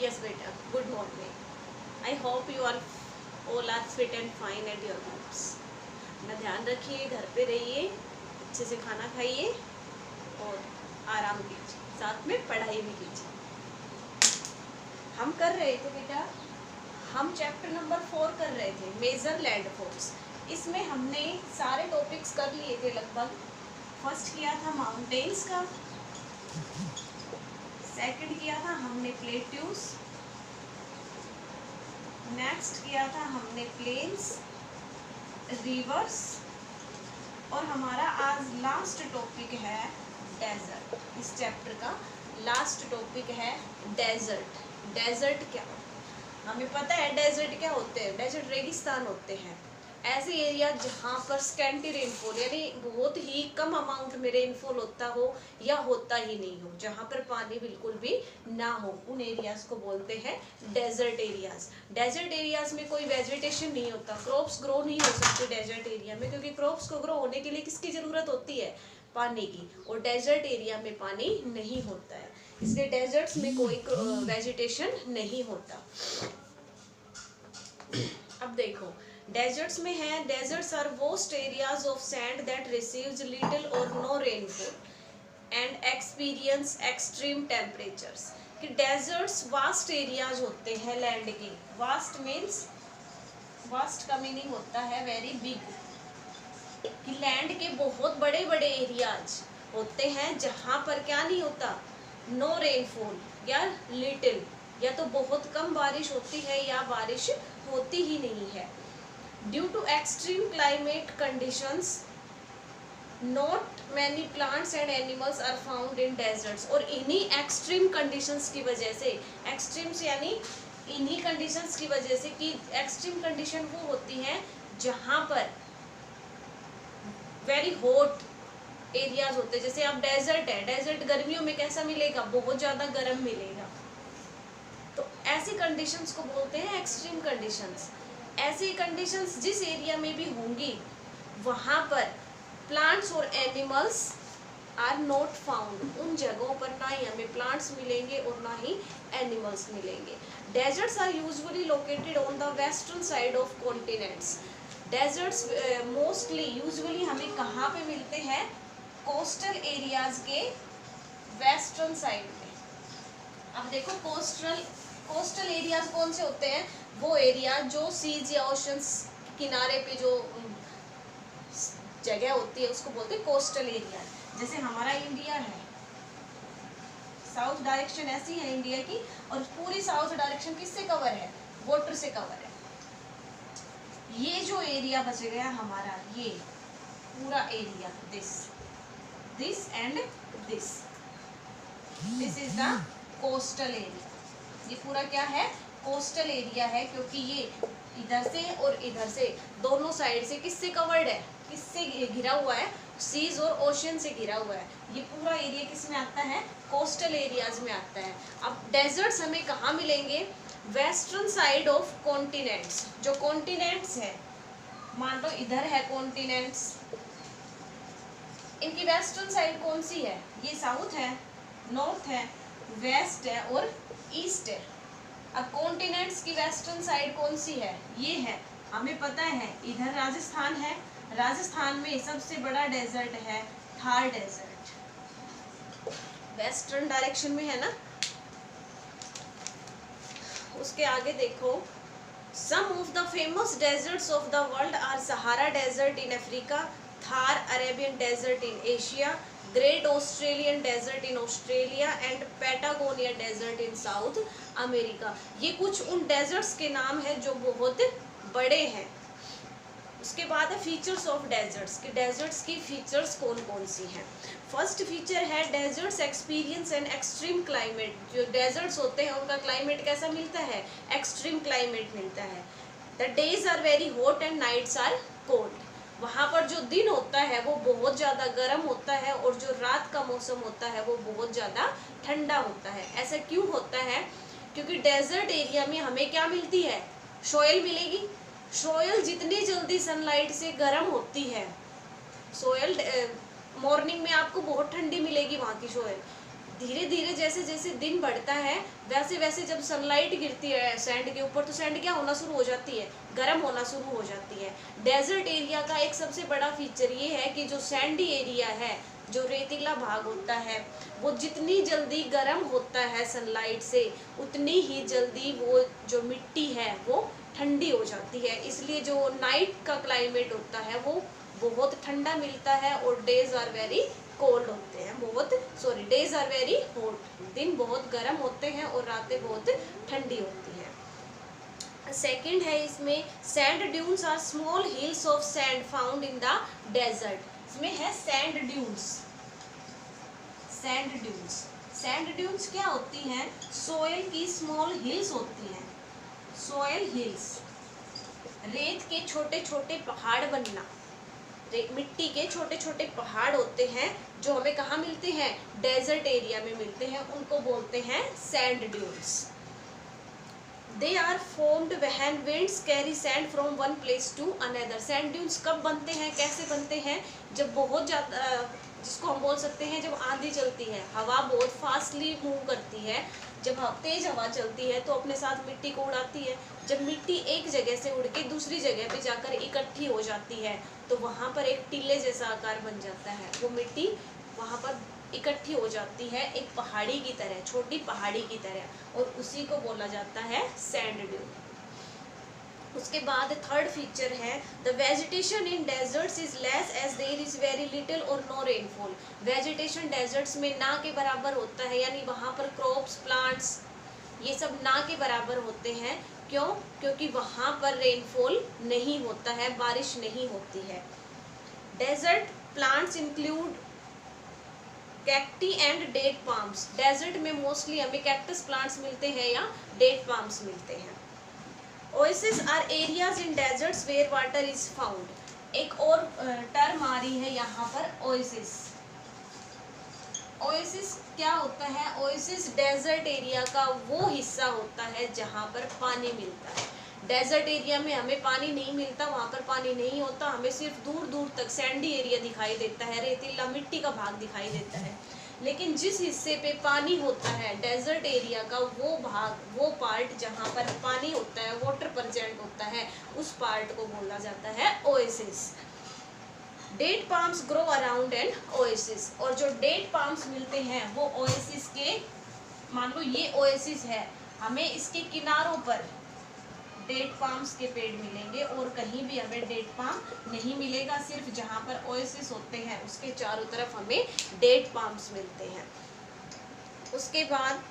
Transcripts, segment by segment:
Yes, beta. Good morning. I hope you all are fit and fine at your homes. अपना ध्यान रखिए, घर पे रहिए, अच्छे से खाना खाइए और आराम कीजिए, साथ में पढ़ाई भी कीजिए। हम कर रहे थे बेटा, हम चैप्टर नंबर 4 कर रहे थे, मेजर लैंडफॉर्म्स। इसमें हमने सारे टॉपिक्स कर लिए थे लगभग। फर्स्ट किया था माउंटेन्स का, सेकंड किया था हमने प्लेट्यूज, नेक्स्ट किया था हमने प्लेन्स, रिवर्स, और हमारा आज लास्ट टॉपिक है डेजर्ट। इस चैप्टर का लास्ट टॉपिक है डेजर्ट। डेजर्ट क्या होता है? हमें पता है डेजर्ट क्या होते हैं। डेजर्ट रेगिस्तान होते हैं, ऐसे एरिया जहाँ पर स्कैंटी रेनफॉल यानी बहुत ही कम अमाउंट में रेनफॉल होता हो या होता ही नहीं हो, जहाँ पर पानी बिल्कुल भी ना हो, उन एरियाज को बोलते हैं डेजर्ट एरियाज। डेजर्ट एरियाज में कोई वेजिटेशन नहीं होता, क्रॉप्स ग्रो नहीं हो सकते डेजर्ट एरिया में, क्योंकि क्रॉप्स को ग्रो होने के लिए किसकी जरूरत होती है? पानी की, और डेजर्ट एरिया में पानी नहीं होता है, इसलिए डेजर्ट्स में कोई वेजिटेशन नहीं होता। अब देखो डेजर्ट्स में है, deserts are vast areas of sand that receives little और no rainfall and experience extreme temperatures. कि डेजर्ट्स वास्ट एरियाज होते हैं लैंड के। वास्ट मीन्स, वास्ट का मीनिंग होता है वेरी बिग, कि लैंड के बहुत बड़े बड़े एरियाज होते हैं जहाँ पर क्या नहीं होता? नो रेनफॉल या लिटिल, या तो बहुत कम बारिश होती है या बारिश होती ही नहीं है। Due to extreme climate conditions not many plants and animals are found in deserts. और इन्हीं एक्सट्रीम कंडीशंस की वजह से, एक्सट्रीम्स यानी इन्हीं कंडीशंस की वजह से, कि एक्सट्रीम कंडीशन वो होती हैं जहाँ पर वेरी हॉट एरियाज होते हैं। जैसे अब डेजर्ट है, डेजर्ट गर्मियों में कैसा मिलेगा? बहुत ज़्यादा गर्म मिलेगा। तो ऐसी कंडीशंस को बोलते हैं एक्सट्रीम कंडीशंस। ऐसी कंडीशंस जिस एरिया में भी होंगी वहाँ पर प्लांट्स और एनिमल्स आर नॉट फाउंड। उन जगहों पर ना ही हमें प्लांट्स मिलेंगे और ना ही एनिमल्स मिलेंगे। Deserts are usually located on the western side of continents. Deserts mostly usually हमें कहाँ पे मिलते हैं? कोस्टल एरियाज के वेस्टर्न साइड में। अब देखो कोस्टल एरियाज कौन से होते हैं? वो एरिया जो सीज या ओशंस किनारे पे जो जगह होती है उसको बोलते हैं कोस्टल एरिया। जैसे हमारा इंडिया है, साउथ डायरेक्शन ऐसी है इंडिया की, और पूरी साउथ डायरेक्शन किससे कवर है? वाटर से कवर है। ये जो एरिया बच गया हमारा, ये पूरा area, this and this is the coastal area. ये पूरा क्या है? कोस्टल एरिया है, क्योंकि ये इधर से और इधर से दोनों साइड से किससे कवर्ड है? किससे घिरा हुआ है? सीज और ओशन से घिरा हुआ है। ये पूरा एरिया किस में आता है? कोस्टल एरियाज में आता है। अब डेजर्ट्स हमें कहाँ मिलेंगे? Western side of continents. जो कॉन्टिनेंट्स है, मान लो इधर है कॉन्टिनेंट्स, इनकी वेस्टर्न साइड कौन सी है? ये साउथ है, नॉर्थ है, वेस्ट है और ईस्ट है। अब कॉन्टिनेंट्स की वेस्टर्न साइड कौन सी है? ये है, हमें पता है। इधर राजस्थान है, राजस्थान में सबसे बड़ा डेजर्ट है थार डेजर्ट, वेस्टर्न डायरेक्शन में है ना। उसके आगे देखो, some of the famous deserts of the world are Sahara desert in Africa, Thar Arabian desert in Asia, great Australian desert in Australia and Patagonia desert in South America. ये कुछ उन desserts के नाम हैं जो बहुत बड़े हैं। उसके बाद है फीचर्स ऑफ डेजर्ट्स, कि डेजर्ट्स की फीचर्स कौन कौन सी हैं। फर्स्ट फीचर है deserts experience and extreme climate. जो डेजर्ट्स होते हैं उनका क्लाइमेट कैसा मिलता है? एक्सट्रीम क्लाइमेट मिलता है। The days are very hot and nights are cold. वहाँ पर जो दिन होता है वो बहुत ज़्यादा गर्म होता है, और जो रात का मौसम होता है वो बहुत ज़्यादा ठंडा होता है। ऐसा क्यों होता है? क्योंकि डेजर्ट एरिया में हमें क्या मिलती है? सॉइल मिलेगी। सॉइल जितनी जल्दी सनलाइट से गर्म होती है, सॉइल मॉर्निंग में आपको बहुत ठंडी मिलेगी वहाँ की सॉइल, धीरे धीरे जैसे जैसे दिन बढ़ता है वैसे वैसे जब सनलाइट गिरती है सैंड के ऊपर तो सैंड क्या होना शुरू हो जाती है, गर्म होना शुरू हो जाती है। डेजर्ट एरिया का एक सबसे बड़ा फीचर ये है कि जो सैंडी एरिया है, जो रेतीला भाग होता है, वो जितनी जल्दी गर्म होता है सनलाइट से उतनी ही जल्दी वो जो मिट्टी है वो ठंडी हो जाती है। इसलिए जो नाइट का क्लाइमेट होता है वो बहुत ठंडा मिलता है और डेज आर वेरी कोल्ड होते हैं, डेज आर वेरी हॉट, दिन बहुत गर्म होते हैं और रातें बहुत ठंडी होती है। सेकंड है इसमें sand dunes are small hills of sand found in the desert. इसमें है सैंड ड्यून्स। सैंड ड्यून्स क्या होती हैं? सोयल की स्मॉल हिल्स होती हैं। सोयल हिल्स, रेत के छोटे छोटे पहाड़ बनना, मिट्टी के छोटे छोटे पहाड़ होते हैं जो हमें कहाँ मिलते हैं? डेजर्ट एरिया में मिलते हैं, उनको बोलते हैं sand dunes. They are formed when winds carry sand from one place to another. Sand dunes कब बनते हैं, कैसे बनते हैं? जब बहुत ज़्यादा, जिसको हम बोल सकते हैं जब आंधी चलती है, हवा बहुत फास्टली मूव करती है, जब तेज हवा चलती है तो अपने साथ मिट्टी को उड़ाती है। जब मिट्टी एक जगह से उड़ के दूसरी जगह पे जाकर इकट्ठी हो जाती है तो वहाँ पर एक टीले जैसा आकार बन जाता है। वो मिट्टी वहाँ पर इकट्ठी हो जाती है एक पहाड़ी की तरह, छोटी पहाड़ी की तरह, और उसी को बोला जाता है सैंड ड्यून। उसके बाद थर्ड फीचर है the vegetation in deserts is less as there is very little और नो रेनफॉल। वेजिटेशन डेजर्ट्स में ना के बराबर होता है, यानी वहाँ पर क्रॉप्स, प्लांट्स ये सब ना के बराबर होते हैं। क्यों? क्योंकि वहाँ पर रेनफॉल नहीं होता है, बारिश नहीं होती है। Desert plants include cacti and date palms. Desert में मोस्टली हमें कैक्टस प्लांट्स मिलते हैं या डेट पाम्स मिलते हैं। Oasis are areas in deserts where water is found. एक और टर्म आ रही है यहाँ पर, ओएसिस। ओएसिस क्या होता है? ओएसिस डेजर्ट एरिया का वो हिस्सा होता है जहाँ पर पानी मिलता है। डेजर्ट एरिया में हमें पानी नहीं मिलता, वहाँ पर पानी नहीं होता, हमें सिर्फ दूर दूर तक सैंडी एरिया दिखाई देता है, रेतीला मिट्टी का भाग दिखाई देता है। लेकिन जिस हिस्से पे पानी होता है डेजर्ट एरिया का, वो भाग, वो पार्ट जहाँ पर पानी होता है, वाटर प्रेजेंट होता है, उस पार्ट को बोला जाता है oasis. Date palms grow around an oasis. और जो डेट पाम्स मिलते हैं वो ओएसिस के, मान लो ये ओएसिस है, हमें इसके किनारों पर डेट पाम्स के पेड़ मिलेंगे और कहीं भी हमें डेट पाम नहीं मिलेगा, सिर्फ जहाँ पर ओएसिस होते हैं उसके चारों तरफ हमें डेट पाम्स मिलते हैं। उसके बाद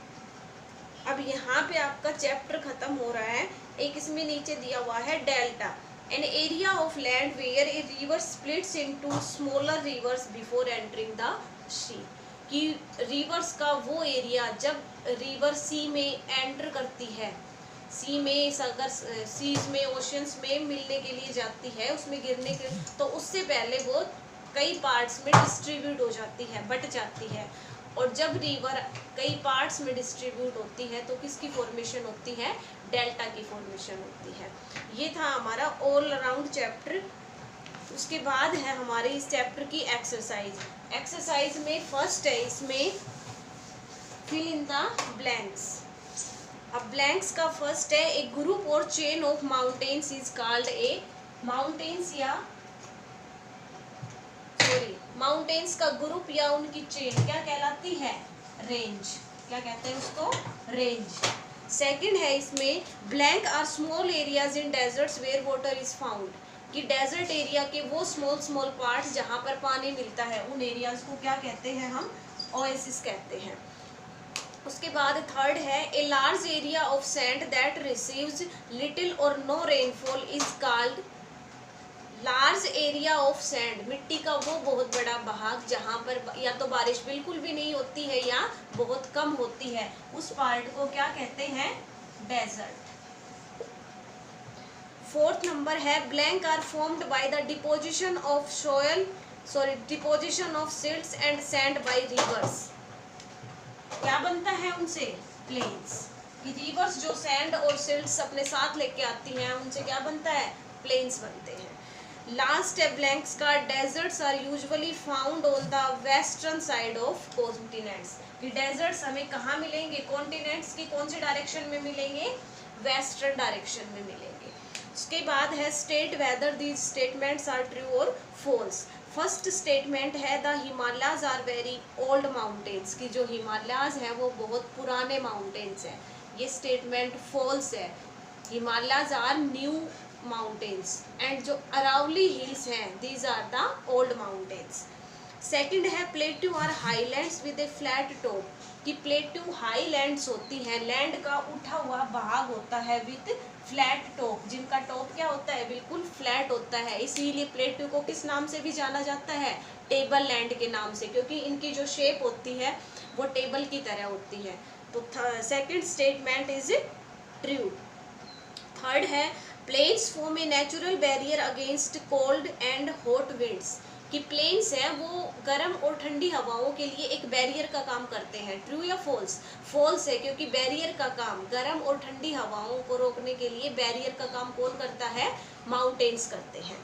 अब यहाँ पे आपका चैप्टर खत्म हो रहा है। एक इसमें नीचे दिया हुआ है delta, an area of land where a river splits into smaller rivers before entering the sea. कि रिवर्स का वो एरिया जब रिवर सी में एंटर करती है, सी में अगर सीज में, ओशंस में मिलने के लिए जाती है, उसमें गिरने के, तो उससे पहले वो कई पार्ट्स में डिस्ट्रीब्यूट हो जाती है, बट जाती है। और जब रिवर कई पार्ट्स में डिस्ट्रीब्यूट होती है तो किसकी फॉर्मेशन होती है? डेल्टा की फॉर्मेशन होती है। ये था हमारा ऑल अराउंड चैप्टर। उसके बाद है हमारे इस चैप्टर की एक्सरसाइज। एक्सरसाइज में फर्स्ट है इसमें फिल इन द ब्लैंक्स। अब ब्लैंक्स का फर्स्ट है ए ग्रुप और chain of mountains is called a mountains या माउंटेन्स का ग्रुप या उनकी चेन क्या कहलाती है? रेंज। क्या कहते हैं उसको? रेंज। सेकंड है इसमें blank are small areas in deserts where water is found. कि डेजर्ट एरिया के वो स्मॉल स्मॉल पार्ट्स जहाँ पर पानी मिलता है उन एरियाज को क्या कहते हैं? हम ओएसिस कहते हैं। उसके बाद थर्ड है a large area of sand that receives little और no rainfall is called. Large area of sand, मिट्टी का वो बहुत बड़ा भाग जहाँ पर या तो बारिश बिल्कुल भी नहीं होती है या बहुत कम होती है, उस पार्ट को क्या कहते हैं? डेजर्ट। फोर्थ नंबर है blank are formed by the deposition of deposition of silts and sand by rivers. क्या बनता है उनसे? प्लेन्स। कि रिवर्स जो सैंड और सिल्ट्स अपने साथ लेके आती हैं उनसे क्या बनता है? प्लेन्स बनते हैं। लास्ट है ब्लैंक्स का, deserts are usually found on the western side of continents, कि डेजर्ट्स हमें कहाँ मिलेंगे, कॉन्टिनेंट्स की कौन से डायरेक्शन में मिलेंगे, वेस्टर्न डायरेक्शन में मिलेंगे। उसके बाद है state whether these statements are true और फॉल्स। फर्स्ट स्टेटमेंट है the Himalayas are very old mountains, की जो हिमालयाज है वो बहुत पुराने माउंटेन्स है, ये स्टेटमेंट फॉल्स है। Himalayas are new mountains and जो अरावली हिल्स हैं these are the old mountains. Second है plateau are highlands with a flat top, कि प्लेट्यू हाईलैंड्स होती हैं, लैंड का उठा हुआ भाग होता है विद फ्लैट टॉप, जिनका टॉप क्या होता है, बिल्कुल फ्लैट होता है, इसीलिए प्लेट्यू को किस नाम से भी जाना जाता है, टेबल लैंड के नाम से, क्योंकि इनकी जो शेप होती है वो टेबल की तरह होती है। तो second statement is true. Third है plains form a natural barrier against cold and hot winds, कि प्लेन्स हैं वो गर्म और ठंडी हवाओं के लिए एक बैरियर का काम करते हैं। ट्रू या फॉल्स? फॉल्स है, क्योंकि बैरियर का काम गर्म और ठंडी हवाओं को रोकने के लिए बैरियर का काम कौन करता है, माउंटेन्स करते हैं।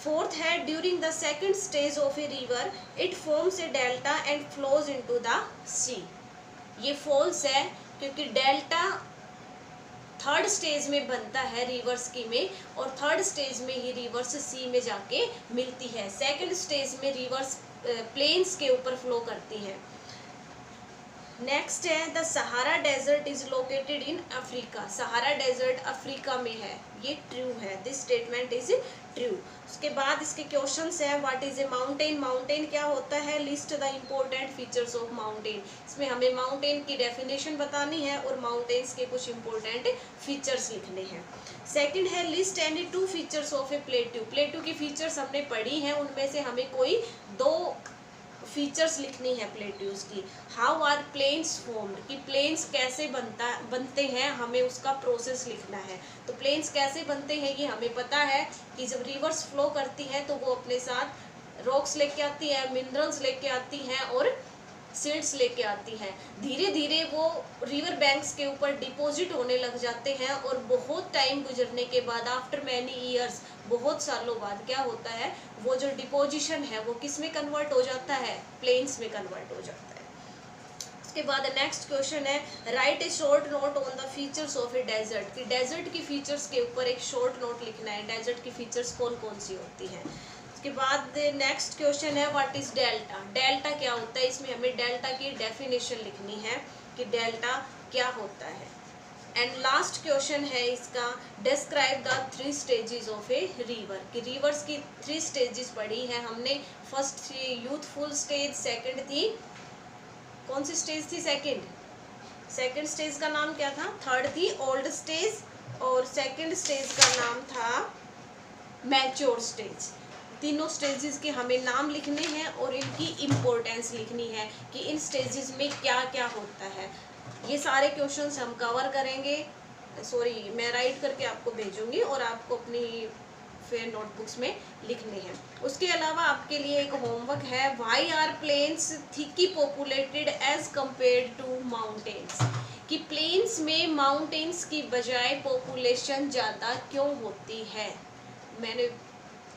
फोर्थ है during the second stage of a river it forms a delta and flows into the sea, ये फॉल्स है, क्योंकि डेल्टा थर्ड स्टेज में बनता है रिवर्स की में, और थर्ड स्टेज में ही रिवर्स सी में जाके मिलती है। सेकंड स्टेज में रिवर्स प्लेन्स के ऊपर फ्लो करती है। नेक्स्ट है the Sahara desert is located in Africa, Sahara desert Africa में है, ये ट्रू है, दिस स्टेटमेंट इज ट्रू। उसके बाद इसके क्वेश्चंस है what is a mountain, mountain क्या होता है, list the important features of mountain, इसमें हमें माउंटेन की डेफिनेशन बतानी है और माउंटेन्स के कुछ इंपॉर्टेंट फीचर्स लिखने हैं। सेकंड है list any two features of A plateau, plateau की फीचर्स हमने पढ़ी हैं, उनमें से हमें कोई दो फीचर्स लिखनी है प्लेट्यूज की। हाउ आर प्लेन्स फॉर्म्ड, कि प्लेन्स कैसे बनते हैं, हमें उसका प्रोसेस लिखना है। तो प्लेन्स कैसे बनते हैं ये हमें पता है कि जब रिवर्स फ्लो करती हैं तो वो अपने साथ रॉक्स लेके आती है, मिनरल्स लेके आती हैं और सीड्स लेके आती हैं। धीरे धीरे वो रिवर बैंक्स के ऊपर डिपॉजिट होने लग जाते हैं और बहुत टाइम गुजरने के बाद आफ्टर मैनी ईयर्स, बहुत सालों बाद क्या होता है, वो जो डिपोजिशन है वो किस में कन्वर्ट हो जाता है, प्लेन्स में कन्वर्ट हो जाता है। उसके बाद नेक्स्ट क्वेश्चन है write a short note on the features of a desert, कि डेजर्ट की फीचर्स के ऊपर एक शॉर्ट नोट लिखना है, डेजर्ट की फीचर्स कौन कौन सी होती हैं। उसके बाद नेक्स्ट क्वेश्चन है व्हाट इज डेल्टा, डेल्टा क्या होता है, इसमें हमें डेल्टा की डेफिनेशन लिखनी है कि डेल्टा क्या होता है। एंड लास्ट क्वेश्चन है इसका describe the three stages of a river, कि रिवर्स की थ्री स्टेजेस पढ़ी है हमने। फर्स्ट थी यूथफुल स्टेज, सेकंड थी कौन सी स्टेज थी, सेकंड स्टेज का नाम क्या था, थर्ड थी ओल्ड स्टेज, और सेकंड स्टेज का नाम था मैच्योर स्टेज। तीनों स्टेजेस के हमें नाम लिखने हैं और इनकी इम्पोर्टेंस लिखनी है कि इन स्टेजेस में क्या क्या होता है। ये सारे क्वेश्चंस हम कवर करेंगे, सॉरी मैं राइट करके आपको भेजूंगी और आपको अपनी फिर नोटबुक्स में लिखने हैं। उसके अलावा आपके लिए एक होमवर्क है why are plains thickly populated as compared to mountains, कि प्लेन्स में माउंटेन्स की बजाय पॉपुलेशन ज़्यादा क्यों होती है। मैंने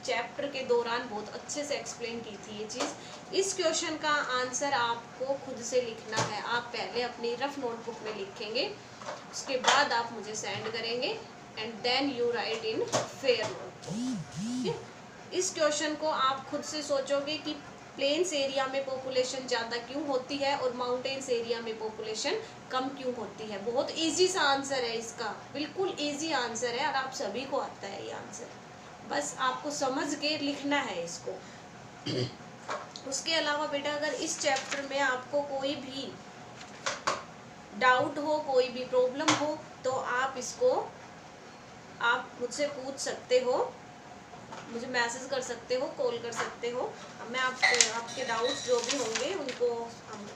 चैप्टर के दौरान बहुत अच्छे से एक्सप्लेन की थी ये चीज़। इस क्वेश्चन का आंसर आपको खुद से लिखना है, आप पहले अपनी रफ नोटबुक में लिखेंगे, उसके बाद आप मुझे सेंड करेंगे and then you write in fair notebook. इस क्वेश्चन को आप खुद से सोचोगे कि प्लेन्स एरिया में पॉपुलेशन ज़्यादा क्यों होती है और माउंटेन्स एरिया में पॉपुलेशन कम क्यों होती है। बहुत इजी सा आंसर है इसका, बिल्कुल इजी आंसर है और आप सभी को आता है ये आंसर, बस आपको समझ के लिखना है इसको। उसके अलावा बेटा अगर इस चैप्टर में आपको कोई भी डाउट हो, कोई भी प्रॉब्लम हो तो आप इसको आप मुझसे पूछ सकते हो, मुझे मैसेज कर सकते हो, कॉल कर सकते हो। मैं आपके डाउट्स जो भी होंगे उनको हम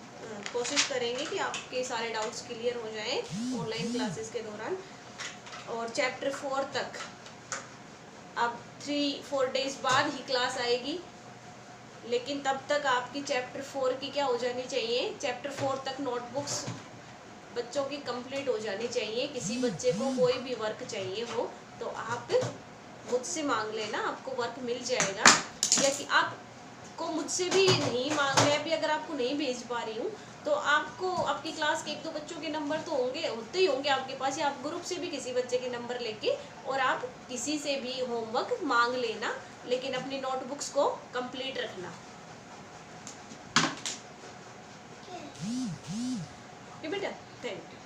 कोशिश करेंगे कि आपके सारे डाउट्स क्लियर हो जाएं ऑनलाइन क्लासेस के दौरान। और चैप्टर 4 तक अब 3-4 डेज बाद ही क्लास आएगी, लेकिन तब तक आपकी चैप्टर 4 की क्या हो जानी चाहिए, चैप्टर 4 तक नोटबुक्स बच्चों की कंप्लीट हो जानी चाहिए। किसी बच्चे को कोई भी वर्क चाहिए हो तो आप मुझसे मांग लेना, आपको वर्क मिल जाएगा। या कि आपको मुझसे भी नहीं मांग, मैं भी अगर आपको नहीं भेज पा रही हूँ तो आपको आपकी क्लास के 1-2 बच्चों के नंबर तो होते ही होंगे आपके पास, या आप ग्रुप से भी किसी बच्चे के नंबर लेके और आप किसी से भी होमवर्क मांग लेना, लेकिन अपनी नोटबुक्स को कंप्लीट रखना। बेटा थैंक यू।